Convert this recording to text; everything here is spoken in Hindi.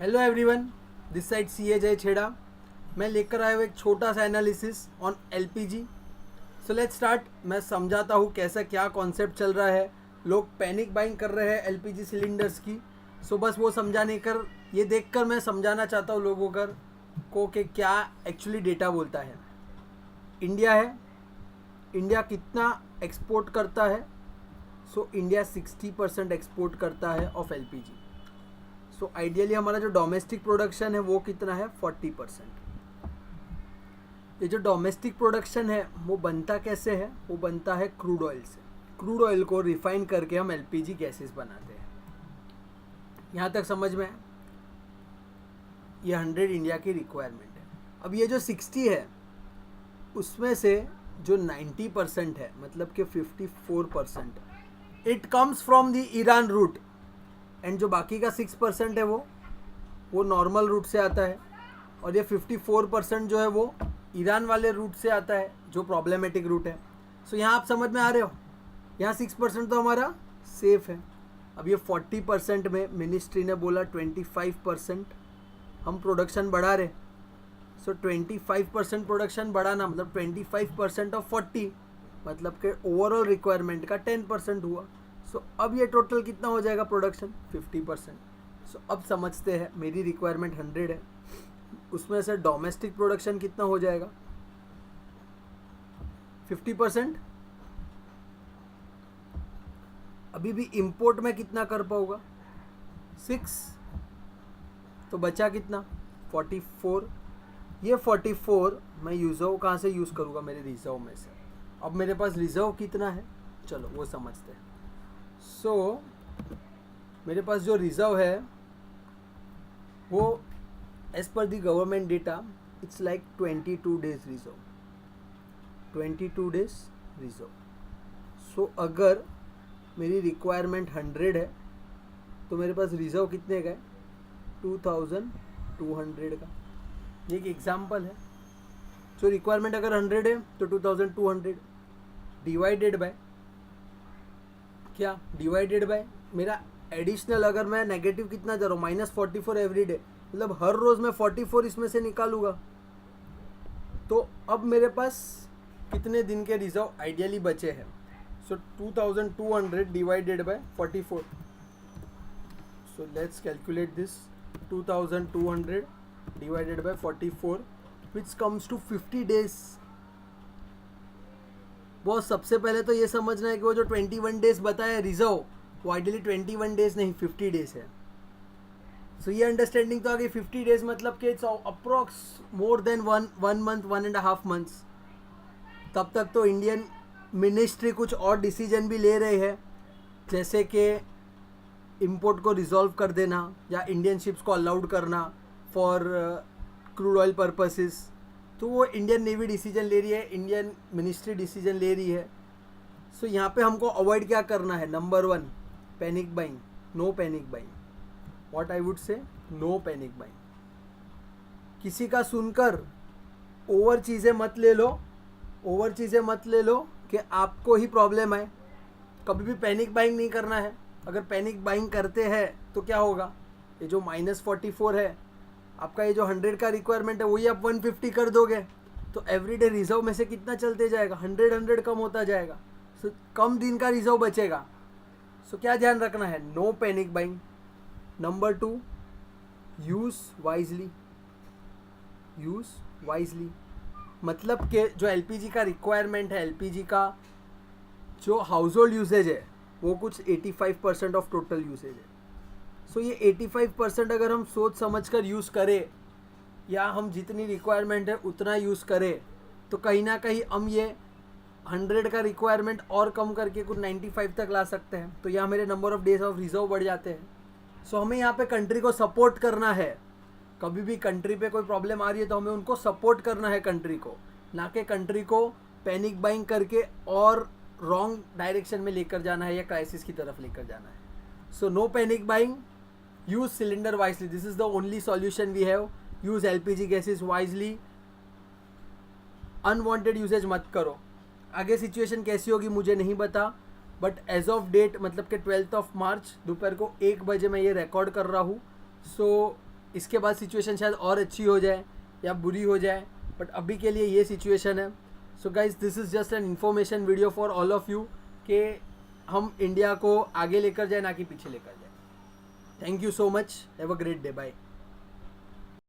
हेलो एवरीवन, दिस साइड सी जय छेड़ा। मैं लेकर आया हूँ एक छोटा सा analysis on LPG. So let's start. मैं समझाता हूँ कैसा क्या कॉन्सेप्ट चल रहा है। लोग पैनिक बाइंग कर रहे हैं एलपीजी सिलेंडर्स की। सो बस वो समझाने कर ये देखकर मैं समझाना चाहता हूँ लोगों को कि क्या एक्चुअली डेटा बोलता है। इंडिया है, इंडिया कितना एक्सपोर्ट करता है? सो इंडिया 60% एक्सपोर्ट करता है ऑफ एलपीजी। सो आइडियली हमारा जो डोमेस्टिक प्रोडक्शन है वो कितना है? 40%। ये जो डोमेस्टिक प्रोडक्शन है वो बनता कैसे है? वो बनता है क्रूड ऑयल से। क्रूड ऑयल को रिफाइन करके हम एलपीजी गैसेस बनाते हैं। यहाँ तक समझ में? ये 100 इंडिया की रिक्वायरमेंट है। अब ये जो 60 है उसमें से जो 90% है, मतलब कि 54%, it comes from the Iran route. And जो बाकी का 6% है वो नॉर्मल रूट से आता है। और ये 54% जो है वो ईरान वाले रूट से आता है, जो प्रॉब्लमेटिक रूट है। सो यहाँ आप समझ में आ रहे हो, यहाँ 6% तो हमारा सेफ है। अब ये 40% में मिनिस्ट्री ने बोला 25% हम प्रोडक्शन बढ़ा रहे। सो 25% प्रोडक्शन बढ़ाना मतलब 25% ऑफ 40, मतलब कि ओवरऑल रिक्वायरमेंट का 10% हुआ। सो अब ये टोटल कितना हो जाएगा प्रोडक्शन? 50%। सो अब समझते हैं, मेरी रिक्वायरमेंट 100 है, उसमें से डोमेस्टिक प्रोडक्शन कितना हो जाएगा? 50%। अभी भी इंपोर्ट में कितना कर पाऊंगा? 6। तो बचा कितना? 44। ये 44 मैं रिजर्व कहाँ से यूज़ करूँगा? मेरे रिजर्व में से। अब मेरे पास रिजर्व कितना है, चलो वो समझते हैं। सो मेरे पास जो रिजर्व है वो as per the government data it's like 22 days reserve. 22 days reserve. So अगर मेरी रिक्वायरमेंट 100 है तो मेरे पास रिजर्व कितने का है? 2200 का। ये एक एग्जाम्पल है। सो रिक्वायरमेंट अगर 100 है तो 2200 डिवाइडेड बाय क्या? डिवाइडेड बाय मेरा एडिशनल, अगर मैं नेगेटिव कितना जा रहा हूँ? -44 एवरी डे, मतलब हर रोज़ मैं 44 इसमें से निकालूंगा। तो अब मेरे पास कितने दिन के रिजर्व आइडियली बचे हैं? सो 2200 divided by 44। So let's calculate this. 2200 divided by 44 which comes to 50 days। बहुत सबसे पहले तो ये समझना है कि वो जो 21 डेज बताया रिजर्व, वो आइडियली 21 डेज नहीं 50 डेज है। सो ये अंडरस्टैंडिंग तो आ गई। 50 डेज मतलब कि it's approx more than one month, 1.5 months. तब तक तो इंडियन मिनिस्ट्री कुछ और डिसीजन भी ले रहे हैं, जैसे कि इंपोर्ट को रिजॉल्व कर देना या इंडियन शिप्स को अलाउड करना फॉर क्रूड ऑयल पर्पसेस। तो वो इंडियन नेवी डिसीजन ले रही है, इंडियन मिनिस्ट्री डिसीजन ले रही है। सो यहाँ पे हमको अवॉइड क्या करना है? Number 1, panic buying. No panic buying. What I would say, no panic buying. किसी का सुनकर ओवर चीज़ें मत ले लो। ओवर चीज़ें मत ले लो कि आपको ही प्रॉब्लम है। कभी भी पैनिक बाइंग नहीं करना है। अगर पैनिक बाइंग करते हैं तो क्या होगा? ये जो -44 है, आपका ये जो 100 का रिक्वायरमेंट है वही आप 150 कर दोगे तो एवरीडे रिजर्व में से कितना चलते जाएगा? 100 कम होता जाएगा। सो कम दिन का रिजर्व बचेगा। सो क्या ध्यान रखना है? No panic buying. Number 2, use wisely. Use wisely मतलब कि जो एलपीजी का रिक्वायरमेंट है, एलपीजी का जो हाउस होल्ड यूसेज है वो कुछ 85% ऑफ टोटल यूसेज है। सो ये 85% अगर हम सोच समझ कर यूज़ करें, या हम जितनी रिक्वायरमेंट है उतना यूज़ करें, तो कहीं ना कहीं हम ये 100 का रिक्वायरमेंट और कम करके कुछ 95 तक ला सकते हैं। तो यहाँ मेरे number of days of reserve बढ़ जाते हैं। सो हमें यहाँ पे कंट्री को सपोर्ट करना है। कभी भी कंट्री पे कोई प्रॉब्लम आ रही है तो हमें उनको सपोर्ट करना है कंट्री को, ना कि कंट्री को पैनिक बाइंग करके और रॉन्ग डायरेक्शन में लेकर जाना है या क्राइसिस की तरफ लेकर जाना है। So no panic buying, use cylinder wisely, this is the only solution we have. Use LPG gases wisely, unwanted usage मत करो। आगे सिचुएशन कैसी होगी मुझे नहीं पता, बट एज ऑफ डेट मतलब कि 12 मार्च दोपहर को 1 बजे मैं ये रिकॉर्ड कर रहा हूँ। सो इसके बाद सिचुएशन शायद और अच्छी हो जाए या बुरी हो जाए, बट अभी के लिए ये सिचुएशन है. So guys this is just an information video for all of you कि हम इंडिया को आगे लेकर जाए ना कि पीछे लेकर जाए. Thank you so much. Have a great day. Bye.